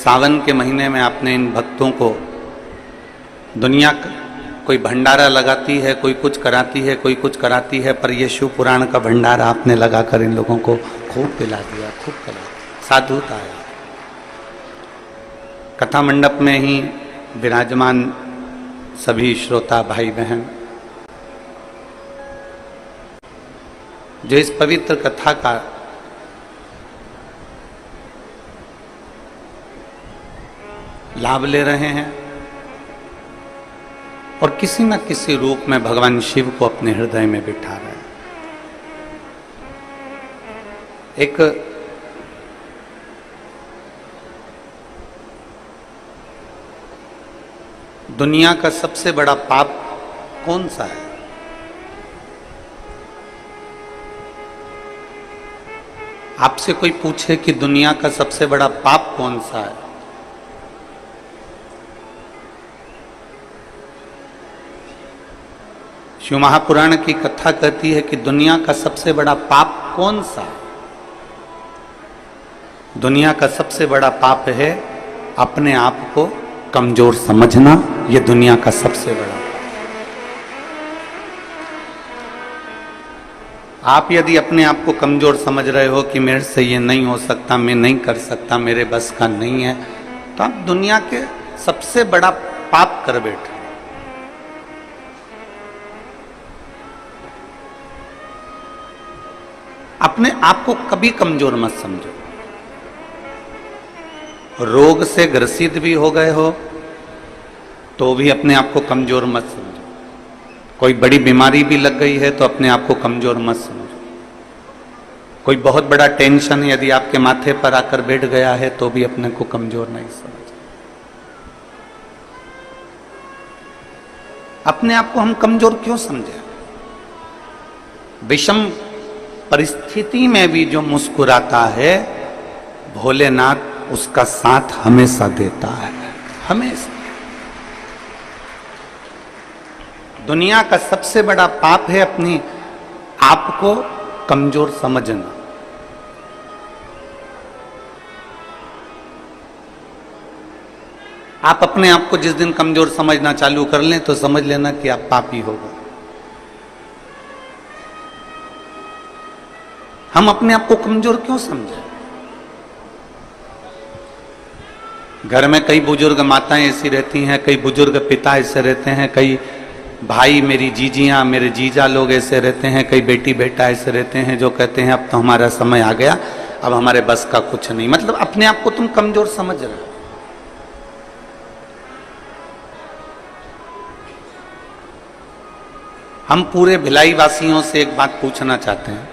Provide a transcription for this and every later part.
सावन के महीने में आपने इन भक्तों को दुनिया कोई भंडारा लगाती है, कोई कुछ कराती है, कोई कुछ कराती है, पर ये शिव पुराण का भंडारा आपने लगाकर इन लोगों को खूब पिला दिया, खूब पिला दिया। साधुता आया। कथा मंडप में ही विराजमान सभी श्रोता भाई बहन जो इस पवित्र कथा का लाभ ले रहे हैं और किसी न किसी रूप में भगवान शिव को अपने हृदय में बिठा रहे हैं। एक दुनिया का सबसे बड़ा पाप कौन सा है? आपसे कोई पूछे कि दुनिया का सबसे बड़ा पाप कौन सा है, शिव महापुराण की कथा कहती है कि दुनिया का सबसे बड़ा पाप कौन सा है? दुनिया का सबसे बड़ा पाप है अपने आप को कमजोर समझना। यह दुनिया का सबसे बड़ा पाप। आप यदि अपने आप को कमजोर समझ रहे हो कि मेरे से ये नहीं हो सकता, मैं नहीं कर सकता, मेरे बस का नहीं है, तो आप दुनिया के सबसे बड़ा पाप कर बैठे। अपने आप को कभी कमजोर मत समझो। रोग से ग्रसित भी हो गए हो तो भी अपने आप को कमजोर मत समझो। कोई बड़ी बीमारी भी लग गई है तो अपने आप को कमजोर मत समझो। कोई बहुत बड़ा टेंशन यदि आपके माथे पर आकर बैठ गया है तो भी अपने को कमजोर नहीं समझो। अपने आप को हम कमजोर क्यों समझे? विषम परिस्थिति में भी जो मुस्कुराता है भोलेनाथ उसका साथ हमेशा देता है, हमेशा। दुनिया का सबसे बड़ा पाप है अपनी आप को कमजोर समझना। आप अपने आप को जिस दिन कमजोर समझना चालू कर लें तो समझ लेना कि आप पापी हो गए। हम अपने आप को कमजोर क्यों समझे? घर में कई बुजुर्ग माताएं ऐसी रहती हैं, कई बुजुर्ग पिता ऐसे रहते हैं, कई भाई मेरी जीजियां मेरे जीजा लोग ऐसे रहते हैं, कई बेटी बेटा ऐसे रहते हैं जो कहते हैं अब तो हमारा समय आ गया, अब हमारे बस का कुछ नहीं। मतलब अपने आप को तुम कमजोर समझ रहे हो। हम पूरे भिलाई वासियों से एक बात पूछना चाहते हैं,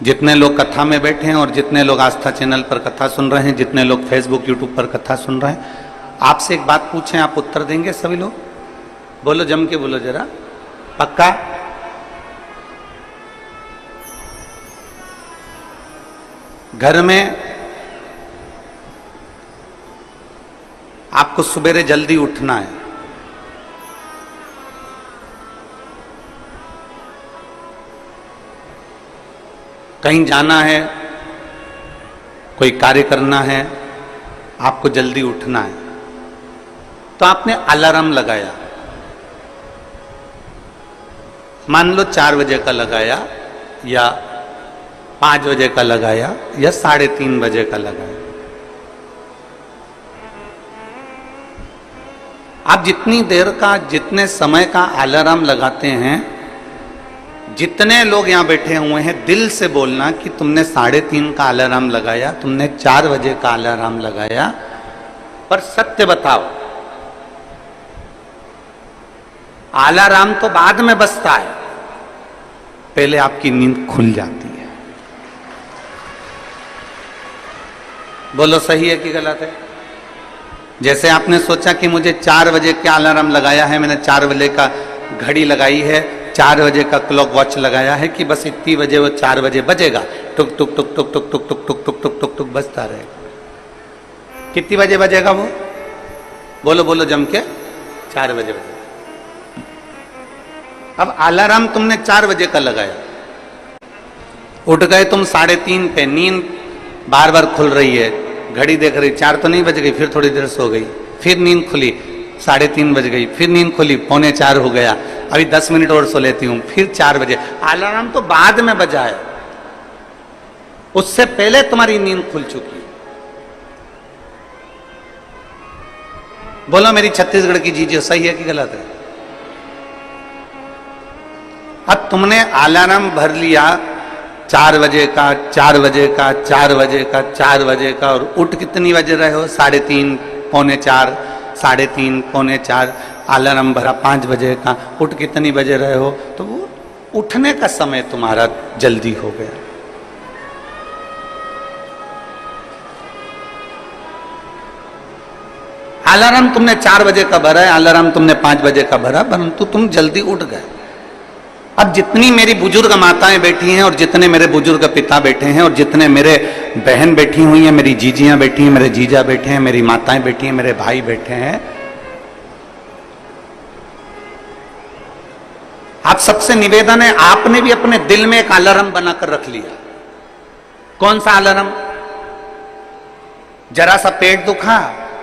जितने लोग कथा में बैठे हैं और जितने लोग आस्था चैनल पर कथा सुन रहे हैं, जितने लोग फेसबुक यूट्यूब पर कथा सुन रहे हैं, आपसे एक बात पूछें, आप उत्तर देंगे सभी लोग? बोलो, जम के बोलो जरा, पक्का? घर में आपको सुबेरे जल्दी उठना है, कहीं जाना है, कोई कार्य करना है, आपको जल्दी उठना है, तो आपने अलार्म लगाया। मान लो 4 बजे का लगाया या 5 बजे का लगाया या 3:30 बजे का लगाया। आप जितनी देर का, जितने समय का अलार्म लगाते हैं, जितने लोग यहां बैठे हुए हैं, दिल से बोलना कि तुमने 3:30 का अलार्म लगाया, तुमने 4 बजे का अलार्म लगाया, पर सत्य बताओ, अलार्म तो बाद में बजता है, पहले आपकी नींद खुल जाती है। बोलो, सही है कि गलत है? जैसे आपने सोचा कि मुझे 4 बजे का अलार्म लगाया है, मैंने 4 बजे का घड़ी लगाई है, 4 बजे का क्लॉक वॉच लगाया है कि बस इतनी बजे वो 4 बजे बजेगा, टुक टुक टुक टुक टुक टुक टुक टुक टुक टुक टुक टुक बजता रहेगा। कितनी बजे बजेगा वो? बोलो बोलो जम के, 4 बजे बजेगा। अब अलार्म तुमने 4 बजे का लगाया, उठ गए तुम 3:30 पे, नींद बार बार खुल रही है, घड़ी देख रही, 4 तो नहीं बज गई, फिर थोड़ी देर सो गई, फिर नींद खुली, 3:30 बज गई, फिर नींद खुली, 3:45 हो गया, अभी 10 मिनट और सो लेती हूं, फिर 4 बजे। अलार्म तो बाद में बजा है, उससे पहले तुम्हारी नींद खुल चुकी है। बोलो मेरी छत्तीसगढ़ की चीजें सही है कि गलत है? अब तुमने अलार्म भर लिया 4 बजे का, 4 बजे का, 4 बजे का, 4 बजे का, और उठ कितनी बजे रहे हो? 3:30, 3:45, 3:30, 3:45, अलार्म भरा 5 बजे का, उठ कितनी बजे रहे हो? तो वो उठने का समय तुम्हारा जल्दी हो गया। अलार्म तुमने 4 बजे का भरा है, अलार्म तुमने 5 बजे का भरा, परंतु तुम जल्दी उठ गए। अब जितनी मेरी बुजुर्ग माताएं बैठी हैं और जितने मेरे बुजुर्ग पिता बैठे हैं और जितने मेरे बहन बैठी हुई हैं, मेरी जीजियां बैठी हैं, मेरे जीजा बैठे हैं, मेरी माताएं बैठी हैं, मेरे भाई बैठे हैं, आप सबसे निवेदन है, आपने भी अपने दिल में एक अलार्म बनाकर रख लिया। कौन सा अलार्म? जरा सा पेट दुखा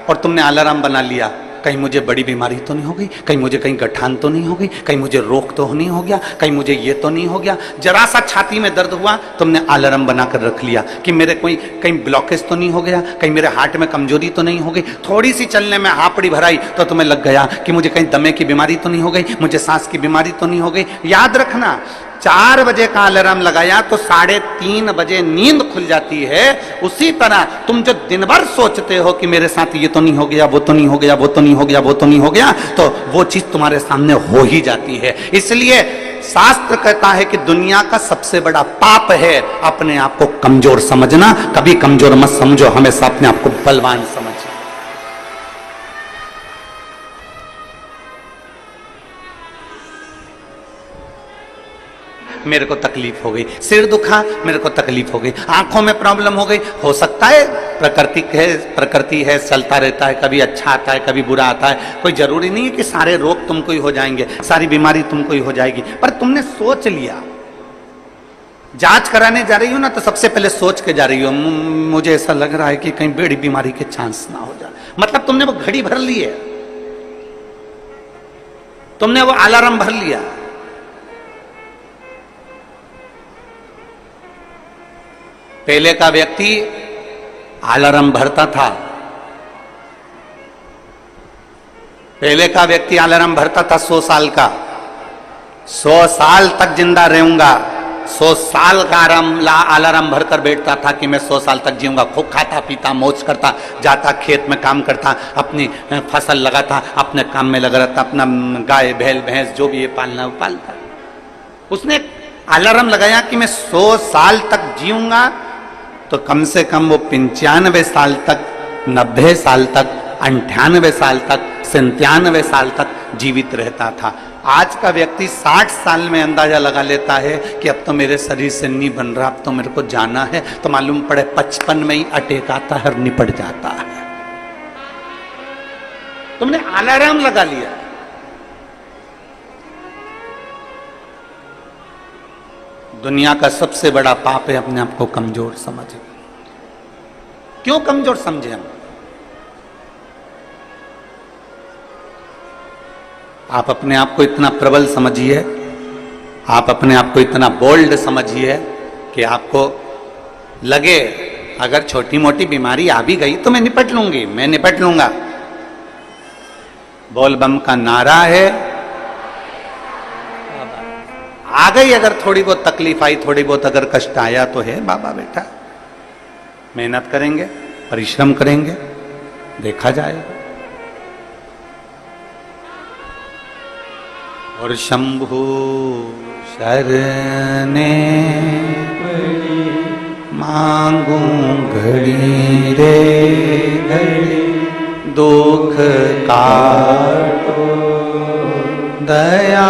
और तुमने अलार्म बना लिया, कहीं मुझे बड़ी बीमारी तो नहीं हो गई, कहीं मुझे कहीं गठान तो नहीं हो गई, कहीं मुझे रोग तो नहीं हो गया, कहीं मुझे ये तो नहीं हो गया। जरा सा छाती में दर्द हुआ, तुमने अलार्म बनाकर रख लिया कि मेरे कोई कहीं ब्लॉकेज तो नहीं हो गया, कहीं मेरे हार्ट में कमजोरी तो नहीं हो गई। थोड़ी सी चलने में हापड़ी भराई तो तुम्हें लग गया कि मुझे कहीं दमे की बीमारी तो नहीं हो गई, मुझे सांस की बीमारी तो नहीं हो गई। याद रखना, 4 बजे का अलार्म लगाया तो 3:30 बजे नींद खुल जाती है। उसी तरह तुम जो दिन भर सोचते हो कि मेरे साथ ये तो नहीं हो गया, वो तो नहीं हो गया, वो तो नहीं हो गया, वो तो नहीं हो गया, तो वो चीज तुम्हारे सामने हो ही जाती है। इसलिए शास्त्र कहता है कि दुनिया का सबसे बड़ा पाप है अपने आप को कमजोर समझना। कभी कमजोर मत समझो, हमेशा अपने आप को बलवान समझो। मेरे को तकलीफ हो गई, सिर दुखा, मेरे को तकलीफ हो गई, आंखों में प्रॉब्लम हो गई, हो सकता है प्रकृति है, चलता रहता है, कभी अच्छा आता है, कभी बुरा आता है। कोई जरूरी नहीं है कि सारे रोग तुमको ही हो जाएंगे, सारी बीमारी तुमको ही हो जाएगी, पर तुमने सोच लिया। जांच कराने जा रही हो ना, तो सबसे पहले सोच के जा रही हो, मुझे ऐसा लग रहा है कि कहीं बड़ी बीमारी के चांस ना हो जाए। मतलब तुमने वो घड़ी भर ली है, तुमने वो अलार्म भर लिया। पहले का व्यक्ति अलार्म भरता था, पहले का व्यक्ति अलार्म भरता था 100 साल का, 100 साल तक जिंदा रहूंगा, 100 साल का अलार्म भरकर बैठता था कि मैं 100 साल तक जीऊंगा। खूब खाता पीता मौज करता, जाता खेत में काम करता, अपनी फसल लगाता, अपने काम में लगा रहता, अपना गाय बैल भैंस जो भी ये पालना वो पालता। उसने अलार्म लगाया कि मैं 100 साल तक जीऊंगा, तो कम से कम वो 95 साल तक, 90 साल तक, 98 साल तक, 97 साल तक जीवित रहता था। आज का व्यक्ति 60 साल में अंदाजा लगा लेता है कि अब तो मेरे शरीर से नहीं बन रहा, अब तो मेरे को जाना है, तो मालूम पड़े 55 में ही अटैक आता है और निपट जाता है। तुमने अलार्म लगा लिया। दुनिया का सबसे बड़ा पाप है अपने आप को कमजोर समझे। क्यों कमजोर समझे हम? आप अपने आप को इतना प्रबल समझिए, आप अपने आप को इतना बोल्ड समझिए कि आपको लगे अगर छोटी मोटी बीमारी आ भी गई तो मैं निपट लूंगी, मैं निपट लूंगा। बोल बम का नारा है, आ गई अगर थोड़ी बहुत तकलीफ आई, थोड़ी बहुत अगर कष्ट आया तो है बाबा बेटा, मेहनत करेंगे, परिश्रम करेंगे, देखा जाएगा। और शंभु शरणे मांगू घड़ी रे घड़ी, दुख काटो दया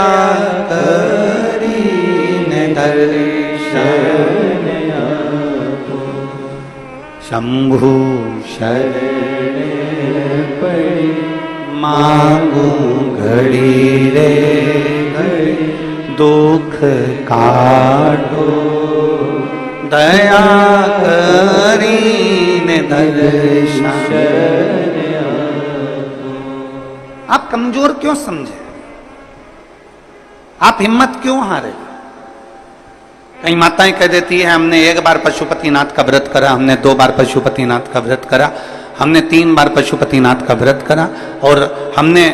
दर्शन आपो। शंभु शरण पड़ी मांगू घड़ी रे घड़ी, दुख काटो दया करीने धर आप कमजोर क्यों समझे? आप हिम्मत क्यों हारे? कई माताएं कह देती है हमने एक बार पशुपतिनाथ का व्रत करा, हमने 2 बार पशुपतिनाथ का व्रत करा, हमने 3 बार पशुपतिनाथ का व्रत करा और हमने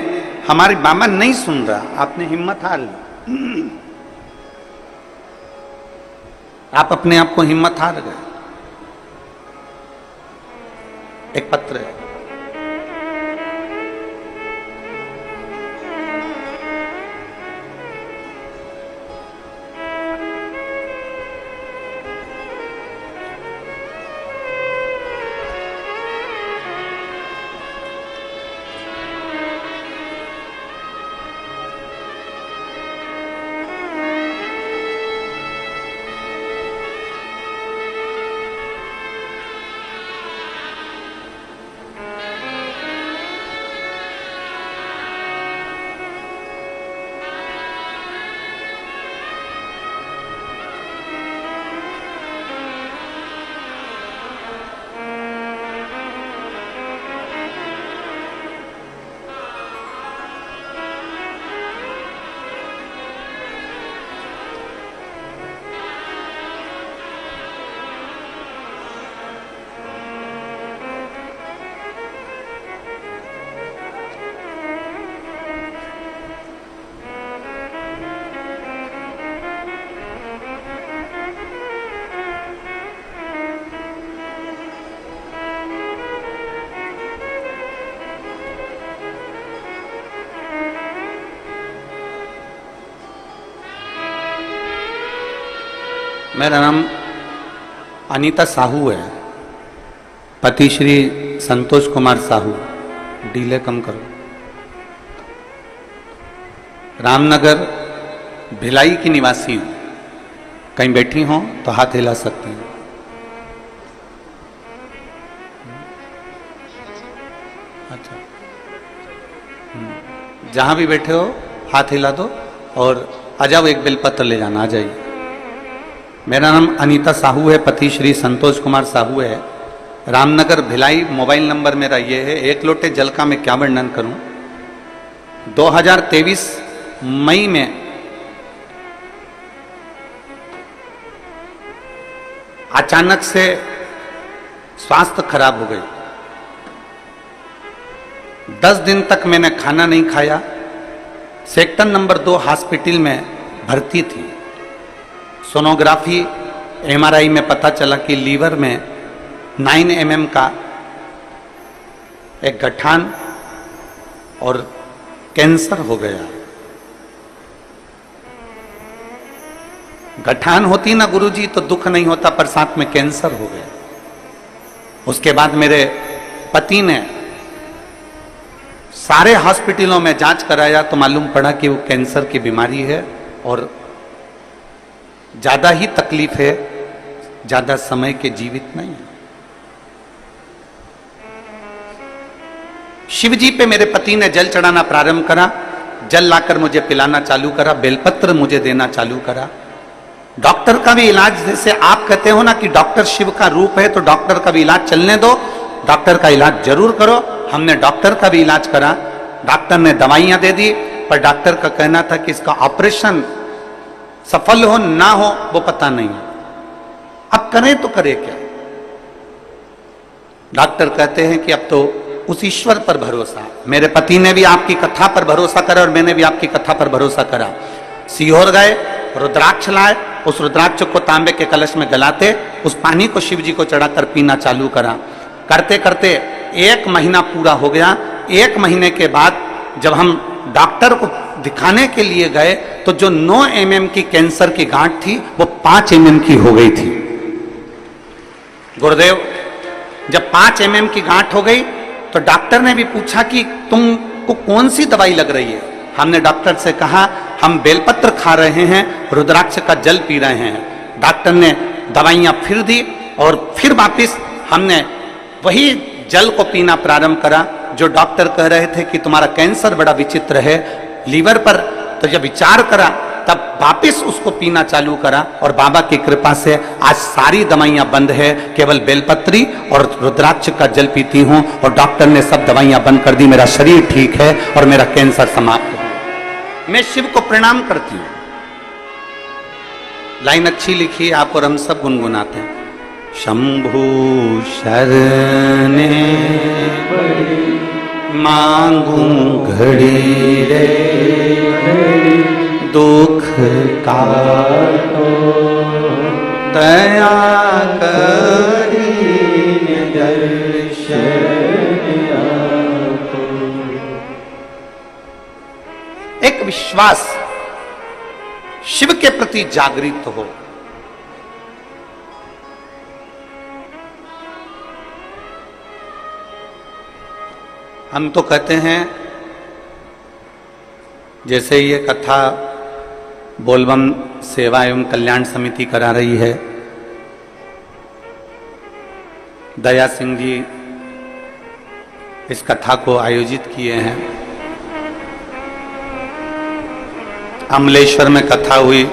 हमारी बाबा नहीं सुन रहा। आपने हिम्मत हार ली, आप अपने आप को हिम्मत हार गए। एक पत्र है, मेरा नाम अनीता साहू है, पति श्री संतोष कुमार साहू, डीले कम करो, रामनगर भिलाई की निवासी हूं। कहीं बैठी हो तो हाथ हिला सकती हैं। अच्छा, जहां भी बैठे हो हाथ हिला दो और आ जाओ, एक बेलपत्र ले जाना, आ जाइए। मेरा नाम अनीता साहू है, पति श्री संतोष कुमार साहू है, रामनगर भिलाई। मोबाइल नंबर मेरा ये है। एक लोटे जल का मैं क्या वर्णन करूं। 2023 मई में अचानक से स्वास्थ्य खराब हो गई। 10 दिन तक मैंने खाना नहीं खाया। सेक्टर नंबर 2 हॉस्पिटल में भर्ती थी। सोनोग्राफी एमआरआई में पता चला कि लीवर में 9 mm का एक गठान और कैंसर हो गया। गठान होती ना गुरुजी तो दुख नहीं होता, पर साथ में कैंसर हो गया। उसके बाद मेरे पति ने सारे हॉस्पिटलों में जांच कराया तो मालूम पड़ा कि वो कैंसर की बीमारी है और ज्यादा ही तकलीफ है, ज्यादा समय के जीवित नहीं है। शिव जी पे मेरे पति ने जल चढ़ाना प्रारंभ करा। जल लाकर मुझे पिलाना चालू करा, बेलपत्र मुझे देना चालू करा। डॉक्टर का भी इलाज, जैसे आप कहते हो ना कि डॉक्टर शिव का रूप है, तो डॉक्टर का भी इलाज चलने दो, डॉक्टर का इलाज जरूर करो। हमने डॉक्टर का भी इलाज करा। डॉक्टर ने दवाइयां दे दी, पर डॉक्टर का कहना था कि इसका ऑपरेशन सफल हो ना हो वो पता नहीं। अब करें तो करें क्या। डॉक्टर कहते हैं कि अब तो उस ईश्वर पर भरोसा। मेरे पति ने भी आपकी कथा पर भरोसा करा और मैंने भी आपकी कथा पर भरोसा करा। सीहोर गए, रुद्राक्ष लाए, उस रुद्राक्ष को तांबे के कलश में गलाते, उस पानी को शिव जी को चढ़ाकर पीना चालू करा। करते करते 1 महीना पूरा हो गया। 1 महीने के बाद जब हम डॉक्टर को दिखाने के लिए गए तो जो 9 mm की कैंसर की गांठ थी वो 5 mm की हो गई थी। गुरुदेव, जब 5 mm की गांठ हो गई तो डॉक्टर ने भी पूछा कि तुमको कौन सी दवाई लग रही है। हमने डॉक्टर से कहा हम बेलपत्र खा रहे हैं, रुद्राक्ष का जल पी रहे हैं। डॉक्टर ने दवाइयां फिर दी और फिर वापिस हमने वही जल को पीना प्रारंभ करा। जो डॉक्टर कह रहे थे कि तुम्हारा कैंसर बड़ा विचित्र है लीवर पर, तो जब विचार करा तब वापिस उसको पीना चालू करा और बाबा की कृपा से आज सारी दवाइयां बंद है, केवल बेलपत्री और रुद्राक्ष का जल पीती हूं और डॉक्टर ने सब दवाइयां बंद कर दी। मेरा शरीर ठीक है और मेरा कैंसर समाप्त हो। मैं शिव को प्रणाम करती हूं। लाइन अच्छी लिखी आप और हम सब गुनगुनाते हैं। शंभु शरणे मांगू घड़ी रे दुख काटो दया करी एक विश्वास शिव के प्रति जागृत हो। हम तो कहते हैं जैसे ये कथा बोलबम सेवा एवं कल्याण समिति करा रही है, दया सिंह जी इस कथा को आयोजित किए हैं। अमलेश्वर में कथा हुई,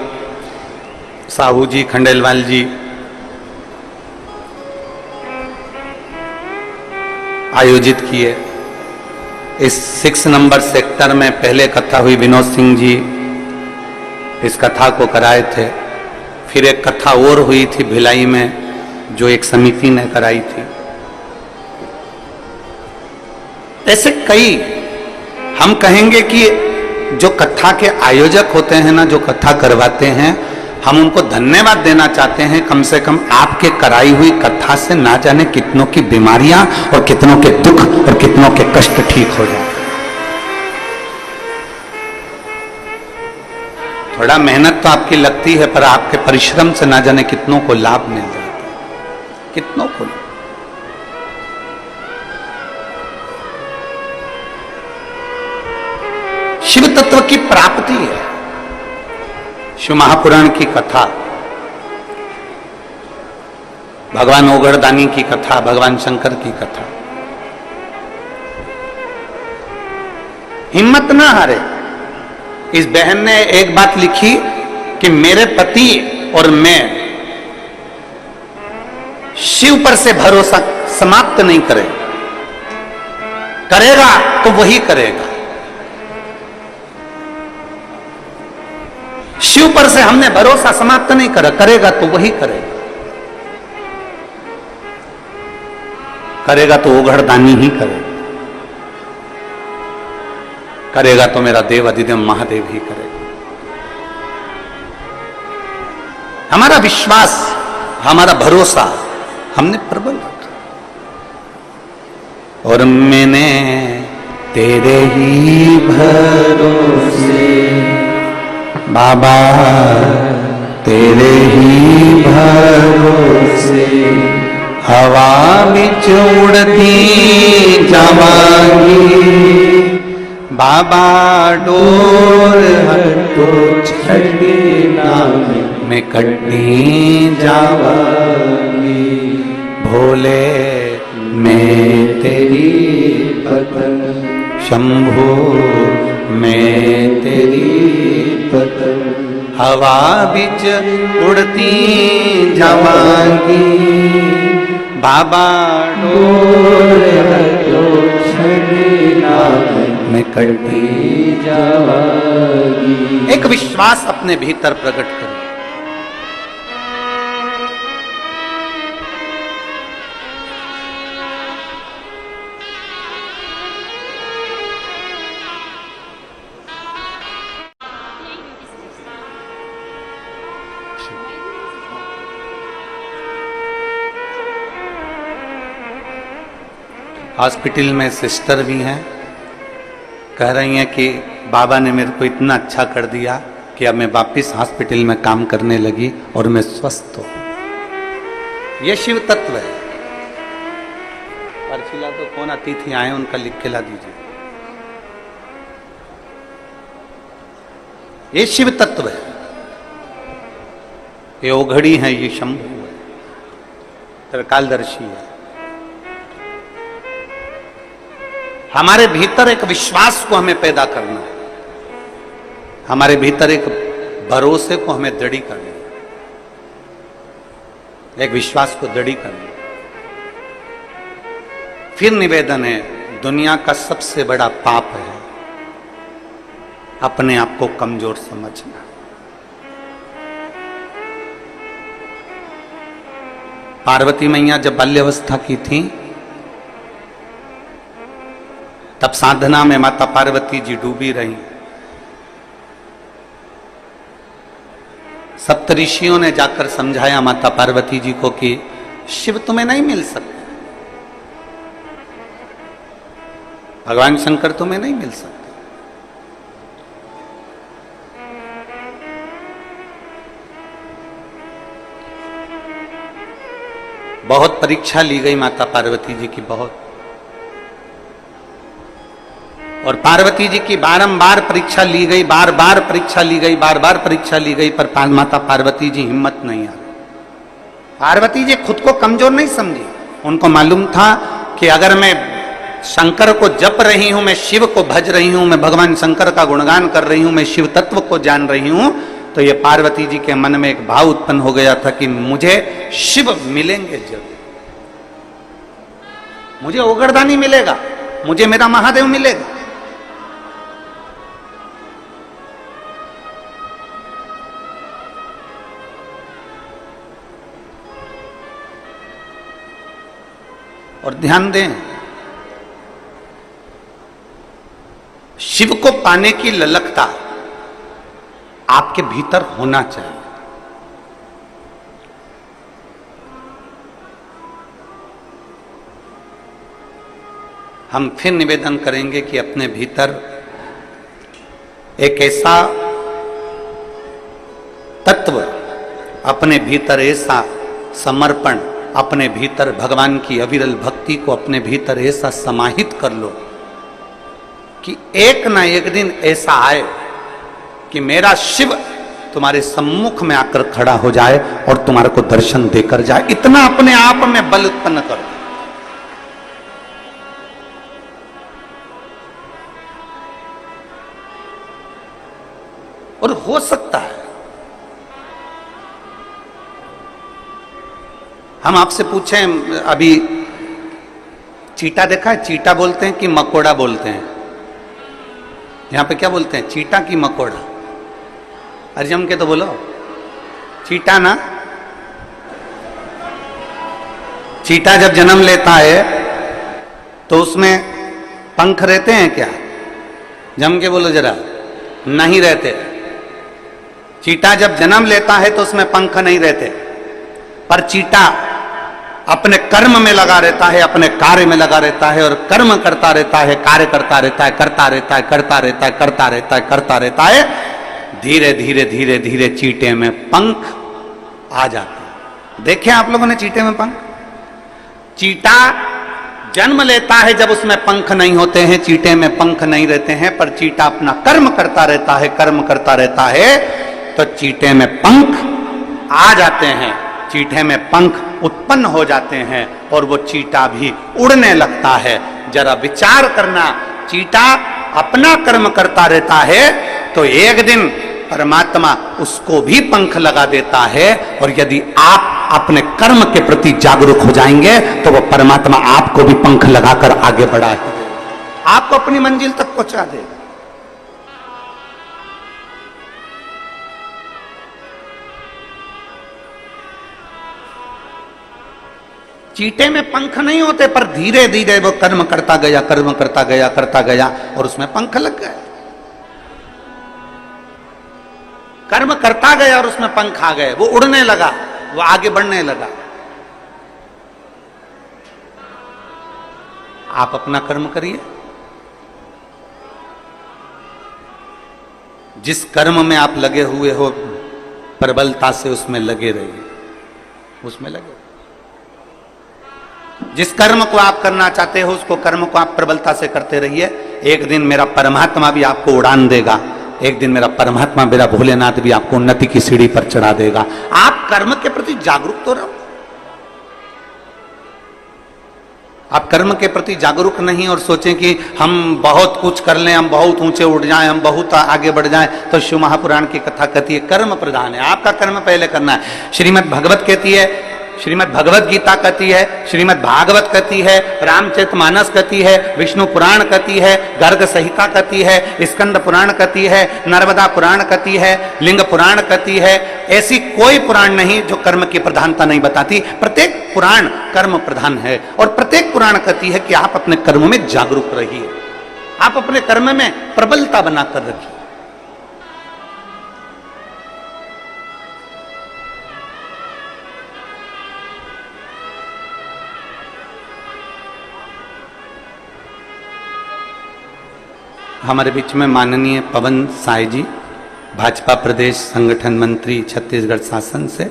साहू जी खंडेलवाल जी आयोजित किए। इस 6 नंबर सेक्टर में पहले कथा हुई, विनोद सिंह जी इस कथा को कराए थे। फिर एक कथा और हुई थी भिलाई में जो एक समिति ने कराई थी। ऐसे कई हम कहेंगे कि जो कथा के आयोजक होते हैं ना, जो कथा करवाते हैं, हम उनको धन्यवाद देना चाहते हैं। कम से कम आपके कराई हुई कथा से ना जाने कितनों की बीमारियां और कितनों के दुख और कितनों के कष्ट ठीक हो जाए। थोड़ा मेहनत तो आपकी लगती है, पर आपके परिश्रम से ना जाने कितनों को लाभ मिल जाता है, कितनों को। शिव तत्व की प्राप्ति है। शिव महापुराण की कथा, भगवान ओगड़दानी की कथा, भगवान शंकर की कथा। हिम्मत ना हारे। इस बहन ने एक बात लिखी कि मेरे पति और मैं शिव पर से भरोसा समाप्त नहीं करें। करेगा तो वही करेगा। शिव पर से हमने भरोसा समाप्त नहीं करा, करेगा तो वही करेगा। करेगा तो ओगड़दानी ही करेगा, करेगा तो मेरा देव अधिदेव महादेव ही करेगा। हमारा विश्वास, हमारा भरोसा हमने प्रबल रखा। और मैंने तेरे ही भरोसे बाबा, तेरे ही भरोसे हवा बिच उड़ती जावांगी। बाबा डोर हटो छड़ी नाम में कटनी जावांगी। भोले मैं तेरी पतन, शंभो मैं तेरी पतन, हवा बिच उड़ती जावांगी। बाबा डोर हटो छड़ी नाम में कटनी जावांगी। एक विश्वास अपने भीतर प्रकट करो। हॉस्पिटल में सिस्टर भी हैं, कह रही हैं कि बाबा ने मेरे को इतना अच्छा कर दिया कि अब मैं वापस हॉस्पिटल में काम करने लगी और मैं स्वस्थ हूं। ये शिव तत्व है। पर्चिला तो कौन अतिथि आए उनका लिख के ला दीजिए। ये शिव तत्व है, ये ओघड़ी है, ये शंभु है, त्रिकालदर्शी है। हमारे भीतर एक विश्वास को हमें पैदा करना है। हमारे भीतर एक भरोसे को हमें दृढ़ी करना, एक विश्वास को दृढ़ी करना। फिर निवेदन है, दुनिया का सबसे बड़ा पाप है अपने आप को कमजोर समझना। पार्वती मैया जब बाल्यावस्था की थी तब साधना में माता पार्वती जी डूबी रही। सप्तऋषियों ने जाकर समझाया माता पार्वती जी को कि शिव तुम्हें नहीं मिल सकते, भगवान शंकर तुम्हें नहीं मिल सकते। बहुत परीक्षा ली गई माता पार्वती जी की, बहुत, और पार्वती जी की बारंबार परीक्षा ली गई, बार बार परीक्षा ली गई, बार बार परीक्षा ली गई, पर माता पार्वती जी हिम्मत नहीं आ रही। पार्वती जी खुद को कमजोर नहीं समझी। उनको मालूम था कि अगर मैं शंकर को जप रही हूं, मैं शिव को भज रही हूं, मैं भगवान शंकर का गुणगान कर रही हूं, मैं शिव तत्व को जान रही हूं, तो ये पार्वती जी के मन में एक भाव उत्पन्न हो गया था कि मुझे शिव मिलेंगे जरूर, मुझे ओगरदानी मिलेगा, मुझे मेरा महादेव मिलेगा। और ध्यान दें, शिव को पाने की ललकता आपके भीतर होना चाहिए। हम फिर निवेदन करेंगे कि अपने भीतर एक ऐसा तत्व, अपने भीतर ऐसा समर्पण, अपने भीतर भगवान की अविरल भक्ति को अपने भीतर ऐसा समाहित कर लो कि एक ना एक दिन ऐसा आए कि मेरा शिव तुम्हारे सम्मुख में आकर खड़ा हो जाए और तुम्हारे को दर्शन देकर जाए। इतना अपने आप में बल उत्पन्न करो। और हो सकता है, हम आपसे पूछें, अभी चीटा देखा है? चीटा बोलते हैं कि मकोड़ा बोलते हैं? यहां पे क्या बोलते हैं, चीटा की मकोड़ा? अरे जम के तो बोलो, चीटा ना। चीटा जब जन्म लेता है तो उसमें पंख रहते हैं क्या? जम के बोलो जरा। नहीं रहते। चीटा जब जन्म लेता है तो उसमें पंख नहीं रहते, पर चीटा अपने कर्म में लगा रहता है, अपने कार्य में लगा रहता है, और कर्म करता रहता है, कार्य करता रहता है, करता रहता है, करता रहता है, करता रहता है, करता रहता है। धीरे धीरे धीरे धीरे चीटे में पंख आ जाते हैं। देखे आप लोगों ने चीटे में पंख? चीटा जन्म लेता है जब उसमें पंख नहीं होते हैं, चीटे में पंख नहीं रहते हैं, पर चीटा अपना कर्म करता रहता है, कर्म करता रहता है, तो चीटे में पंख आ जाते हैं, चीटे में पंख उत्पन्न हो जाते हैं और वो चीटा भी उड़ने लगता है। जरा विचार करना, चीटा अपना कर्म करता रहता है तो एक दिन परमात्मा उसको भी पंख लगा देता है, और यदि आप अपने कर्म के प्रति जागरूक हो जाएंगे तो वो परमात्मा आपको भी पंख लगाकर आगे बढ़ाए, आपको अपनी मंजिल तक पहुंचा देगा। चीटे में पंख नहीं होते, पर धीरे धीरे वो कर्म करता गया, कर्म करता गया, करता गया, और उसमें पंख लग गए। कर्म करता गया और उसमें पंख आ गए, वो उड़ने लगा, वो आगे बढ़ने लगा। आप अपना कर्म करिए, जिस कर्म में आप लगे हुए हो प्रबलता से उसमें लगे रहिए, उसमें लगे। जिस कर्म को आप करना चाहते हो उसको कर्म को आप प्रबलता से करते रहिए। एक दिन मेरा परमात्मा भी आपको उड़ान देगा, एक दिन मेरा परमात्मा, मेरा भोलेनाथ भी आपको उन्नति की सीढ़ी पर चढ़ा देगा। आप कर्म के प्रति जागरूक तो रहो। आप कर्म के प्रति जागरूक नहीं और सोचें कि हम बहुत कुछ कर लें, हम बहुत ऊंचे उठ जाएं, हम बहुत आगे बढ़ जाएं, तो शिव महापुराण की कथा कहती है कर्म प्रधान है, आपका कर्म पहले करना है। श्रीमद् भगवत कहती है, श्रीमद् भगवत गीता कहती है, श्रीमद् भागवत कहती है, रामचरितमानस कहती है, विष्णु पुराण कहती है, गर्ग संहिता कहती है, स्कंद पुराण कहती है, नर्मदा पुराण कहती है, लिंग पुराण कहती है। ऐसी कोई पुराण नहीं जो कर्म की प्रधानता नहीं बताती। प्रत्येक पुराण कर्म प्रधान है और प्रत्येक पुराण कहती है कि आप अपने कर्म में जागरूक रहिए, आप अपने कर्म में प्रबलता बनाकर रखिए। हमारे बीच में माननीय पवन साय जी, भाजपा प्रदेश संगठन मंत्री छत्तीसगढ़ शासन से,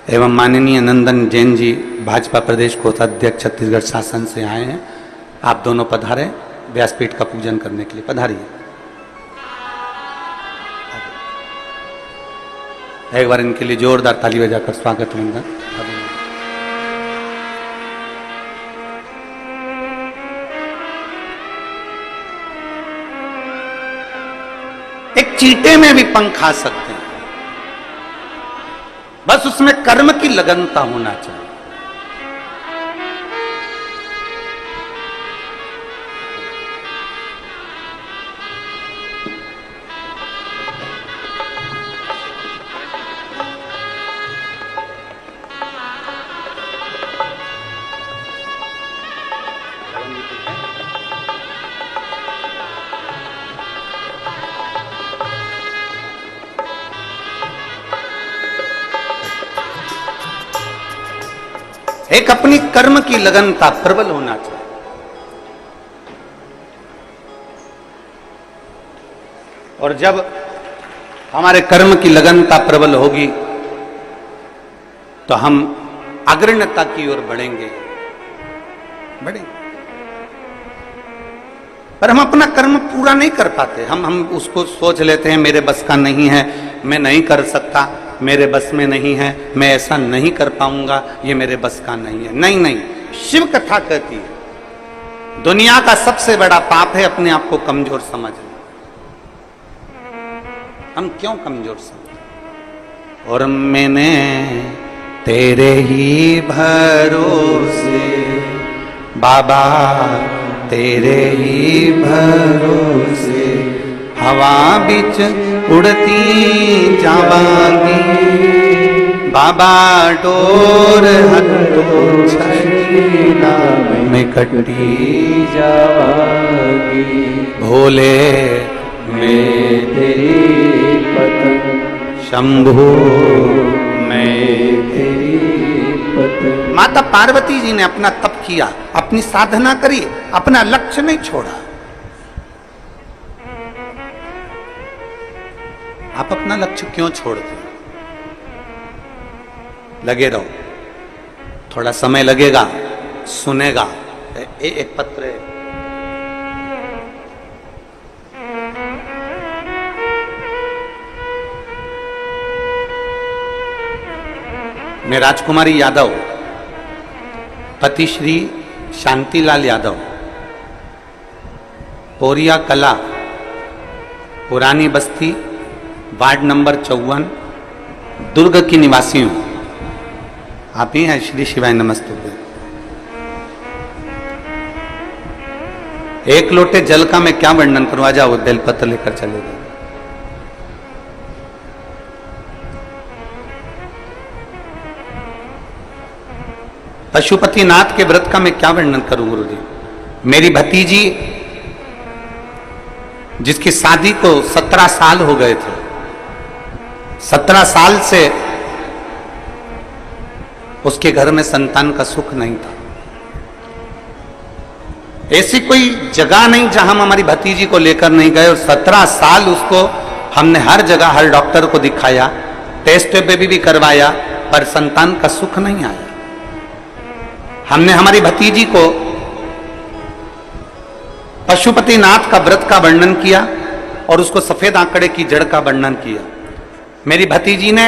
एवं माननीय नंदन जैन जी, भाजपा प्रदेश कोषाध्यक्ष छत्तीसगढ़ शासन से आए हैं। आप दोनों पधारे, व्यासपीठ का पूजन करने के लिए पधारिए। एक बार इनके लिए जोरदार ताली बजाकर स्वागत वंदन। एक चींटे में भी पंख आ सकते हैं, बस उसमें कर्म की लगनता होना चाहिए। एक अपनी कर्म की लगनता प्रबल होना चाहिए। और जब हमारे कर्म की लगनता प्रबल होगी तो हम अग्रण्यता की ओर बढ़ेंगे। पर हम अपना कर्म पूरा नहीं कर पाते। हम उसको सोच लेते हैं मेरे बस का नहीं है, मैं नहीं कर सकता, मेरे बस में नहीं है, मैं ऐसा नहीं कर पाऊंगा, ये मेरे बस का नहीं है। नहीं नहीं, शिव कथा कहती है दुनिया का सबसे बड़ा पाप है अपने आप को कमजोर समझना। हम क्यों कमजोर समझते? और मैंने तेरे ही भरोसे बाबा, तेरे ही भरोसे हवा बिच उड़ती जावांगी, बाबा डोर हथों छकीला में कटी जावांगी, भोले मैं तेरी पतंग, शंभू मैं तेरी पतंग। माता पार्वती जी ने अपना तप किया, अपनी साधना करी, अपना लक्ष्य नहीं छोड़ा। आप अपना लक्ष्य क्यों छोड़ते? लगे रहो, थोड़ा समय लगेगा, सुनेगा। एक पत्र है, मैं राजकुमारी यादव, पति श्री शांतिलाल यादव, पोरिया कला, पुरानी बस्ती, वार्ड नंबर 54, दुर्ग की निवासी हूं। आप ही हैं? श्री शिवाय नमस्ते। एक लोटे जल का मैं क्या वर्णन करूं? आ जाओ, बेलपत्र लेकर चले गए। पशुपतिनाथ के व्रत का मैं क्या वर्णन करूं गुरु जी? मेरी भतीजी जिसकी शादी को 17 साल हो गए थे, 17 साल से उसके घर में संतान का सुख नहीं था। ऐसी कोई जगह नहीं जहां हम हमारी भतीजी को लेकर नहीं गए, और 17 साल उसको हमने हर जगह हर डॉक्टर को दिखाया, टेस्ट बेबी भी करवाया, पर संतान का सुख नहीं आया। हमने हमारी भतीजी को पशुपतिनाथ का व्रत का वर्णन किया और उसको सफेद आंकड़े की जड़ का वर्णन किया। मेरी भतीजी ने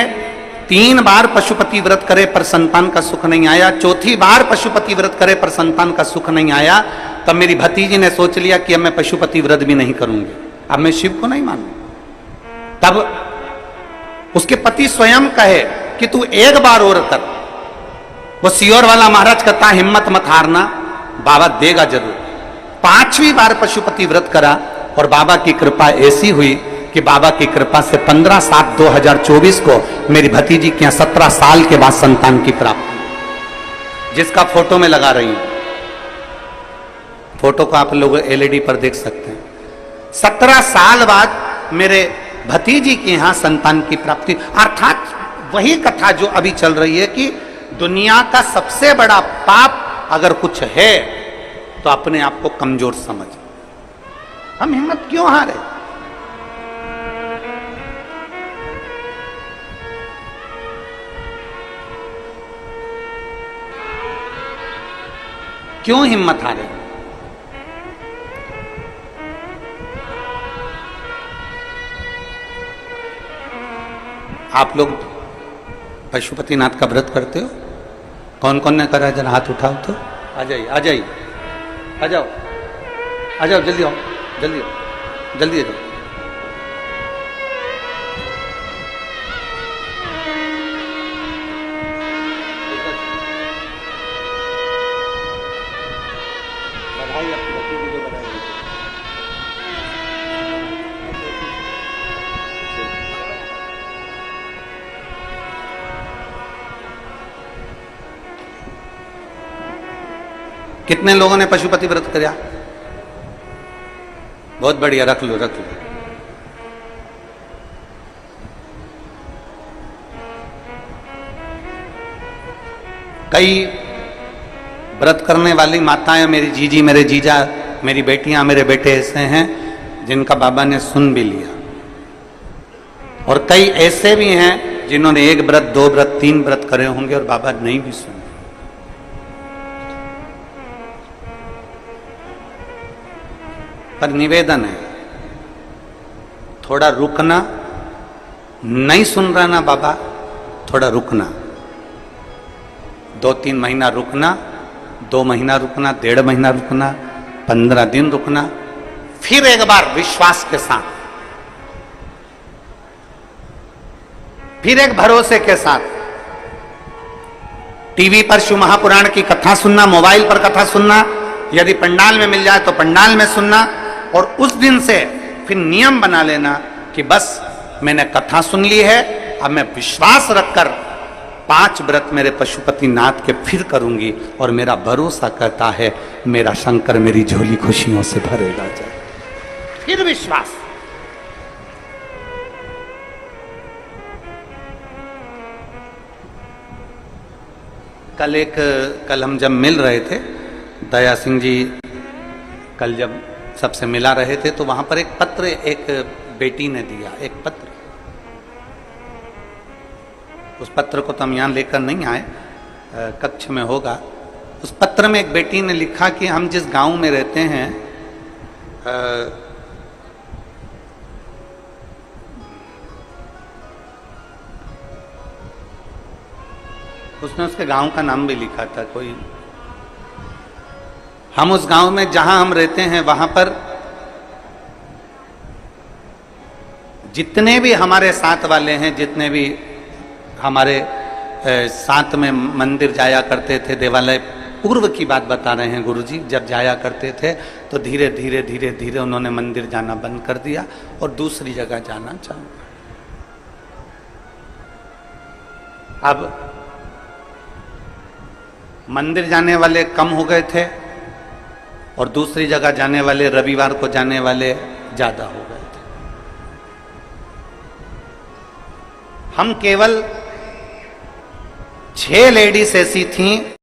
3 बार पशुपति व्रत करे पर संतान का सुख नहीं आया, चौथी बार पशुपति व्रत करे पर संतान का सुख नहीं आया, तब मेरी भतीजी ने सोच लिया कि अब मैं पशुपति व्रत भी नहीं करूंगी, अब मैं शिव को नहीं मानूंगी। तब उसके पति स्वयं कहे कि तू एक बार और कर। वो सियोर वाला महाराज कहता हिम्मत मत हारना, बाबा देगा जरूर। 5वीं बार पशुपति व्रत करा और बाबा की कृपा ऐसी हुई कि बाबा की कृपा से 15/7/2024 को मेरी भतीजी के यहाँ 17 साल के बाद संतान की प्राप्ति, जिसका फोटो में लगा रही हूं। फोटो को आप लोग एलईडी पर देख सकते हैं। 17 साल बाद मेरे भतीजी के यहाँ संतान की प्राप्ति, अर्थात वही कथा जो अभी चल रही है कि दुनिया का सबसे बड़ा पाप अगर कुछ है तो अपने आप को कमजोर समझ। हम हिम्मत क्यों हारे? क्यों हिम्मत हारे? आप लोग पशुपतिनाथ का व्रत करते हो? कौन कौन ने करा? जरा हाथ उठाओ तो। आ जाइए, आ जाइए, आ जाओ, आ जाओ, जल्दी आओ, जल्दी आओ, जल्दी आ जाओ। बधाई आपकी भतीजी को, बधाई। कितने लोगों ने पशुपति व्रत किया? बहुत बढ़िया, रख लो, रख लो। कई व्रत करने वाली माताएं, मेरी जीजी, मेरे जीजा, मेरी बेटियां, मेरे बेटे ऐसे हैं जिनका बाबा ने सुन भी लिया, और कई ऐसे भी हैं जिन्होंने 1 व्रत, 2 व्रत, 3 व्रत करे होंगे और बाबा नहीं भी सुने। पर निवेदन है, थोड़ा रुकना। नहीं सुन रहा ना बाबा, थोड़ा रुकना। 2-3 महीना रुकना, 2 महीना रुकना, 1.5 महीना रुकना, 15 दिन रुकना, फिर एक बार विश्वास के साथ, फिर एक भरोसे के साथ टीवी पर शिव महापुराण की कथा सुनना, मोबाइल पर कथा सुनना, यदि पंडाल में मिल जाए तो पंडाल में सुनना, और उस दिन से फिर नियम बना लेना कि बस मैंने कथा सुन ली है, अब मैं विश्वास रखकर 5 व्रत मेरे पशुपतिनाथ के फिर करूंगी, और मेरा भरोसा करता है मेरा शंकर मेरी झोली खुशियों से भरेगा। जाए फिर विश्वास। कल हम जब मिल रहे थे, दया सिंह जी कल जब सबसे मिला रहे थे, तो वहां पर एक पत्र एक बेटी ने दिया, एक पत्र। उस पत्र को तो हम यहां लेकर नहीं आए, कक्ष में होगा। उस पत्र में एक बेटी ने लिखा कि हम जिस गांव में रहते हैं, उसने उसके गांव का नाम भी लिखा था कोई। हम उस गांव में जहां हम रहते हैं वहां पर जितने भी हमारे साथ वाले हैं, जितने भी हमारे साथ में मंदिर जाया करते थे, देवालय, पूर्व की बात बता रहे हैं गुरुजी, जब जाया करते थे तो धीरे धीरे धीरे धीरे उन्होंने मंदिर जाना बंद कर दिया और दूसरी जगह जाना चालू। अब मंदिर जाने वाले कम हो गए थे और दूसरी जगह जाने वाले, रविवार को जाने वाले ज्यादा हो गए थे। हम केवल 6 लेडीज ऐसी थीं